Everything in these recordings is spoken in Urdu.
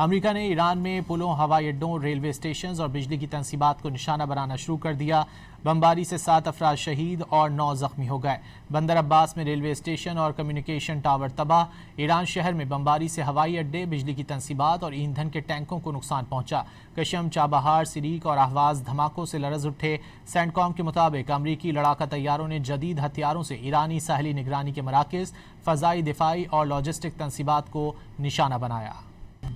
امریکہ نے ایران میں پلوں، ہوائی اڈوں، ریلوے اسٹیشنز اور بجلی کی تنصیبات کو نشانہ بنانا شروع کر دیا۔ بمباری سے 7 افراد شہید اور 9 زخمی ہو گئے۔ بندر عباس میں ریلوے اسٹیشن اور کمیونیکیشن ٹاور تباہ۔ ایران شہر میں بمباری سے ہوائی اڈے، بجلی کی تنصیبات اور ایندھن کے ٹینکوں کو نقصان پہنچا۔ کشم، چابہار، سریک اور اہواز دھماکوں سے لرز اٹھے۔ سینٹ کام کے مطابق امریکی لڑاکا طیاروں نے جدید ہتھیاروں سے ایرانی ساحلی نگرانی کے مراکز، فضائی دفاعی اور لاجسٹک تنصیبات کو نشانہ بنایا۔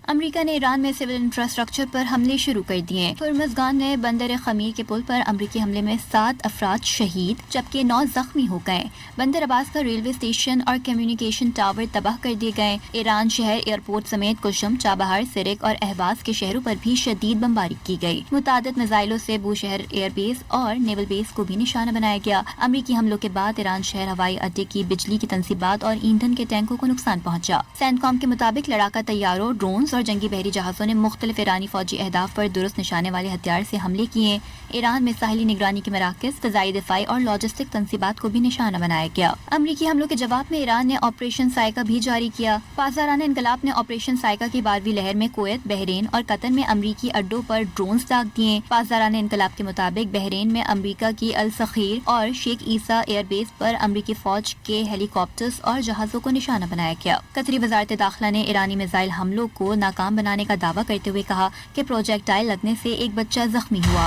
امریکہ نے ایران میں سول انفراسٹرکچر پر حملے شروع کر دیے۔ ہرمزگان میں بندر خمیر کے پل پر امریکی حملے میں 7 افراد شہید جبکہ 9 زخمی ہو گئے۔ بندر عباس کا ریلوے اسٹیشن اور کمیونیکیشن ٹاور تباہ کر دیے گئے۔ ایران شہر ایئرپورٹ سمیت کشم، چابہار، سرک اور اہواز کے شہروں پر بھی شدید بمباری کی گئی۔ متعدد میزائلوں سے بوشہر ایئر بیس اور نیول بیس کو بھی نشانہ بنایا گیا۔ امریکی حملوں کے بعد ایران شہر ہوائی اڈے کی بجلی کی تنصیبات اور ایندھن کے ٹینکوں کو نقصان پہنچا۔ سینٹ کام کے مطابق لڑاکا طیاروں، ڈرونز اور جنگی بحری جہازوں نے مختلف ایرانی فوجی اہداف پر درست نشانے والے ہتھیار سے حملے کیے۔ ایران میں ساحلی نگرانی کے مراکز، فضائی دفاعی اور لاجسٹک تنصیبات کو بھی نشانہ بنایا گیا۔ امریکی حملوں کے جواب میں ایران نے آپریشن سائیکا بھی جاری کیا۔ پاسداران انقلاب نے آپریشن سائیکا کی 12ویں لہر میں کویت، بحرین اور قطر میں امریکی اڈوں پر ڈرونز داغ دیے۔ پاسداران انقلاب کے مطابق بحرین میں امریکہ کی السخیر اور شیخ عیسیٰ ایئر بیس پر امریکی فوج کے ہیلی کاپٹرز اور جہازوں کو نشانہ بنایا گیا۔ قطری وزارت داخلہ نے ایرانی میزائل حملوں کو ناکام بنانے کا دعویٰ کرتے ہوئے کہا کہ پروجیکٹائل لگنے سے ایک بچہ زخمی ہوا۔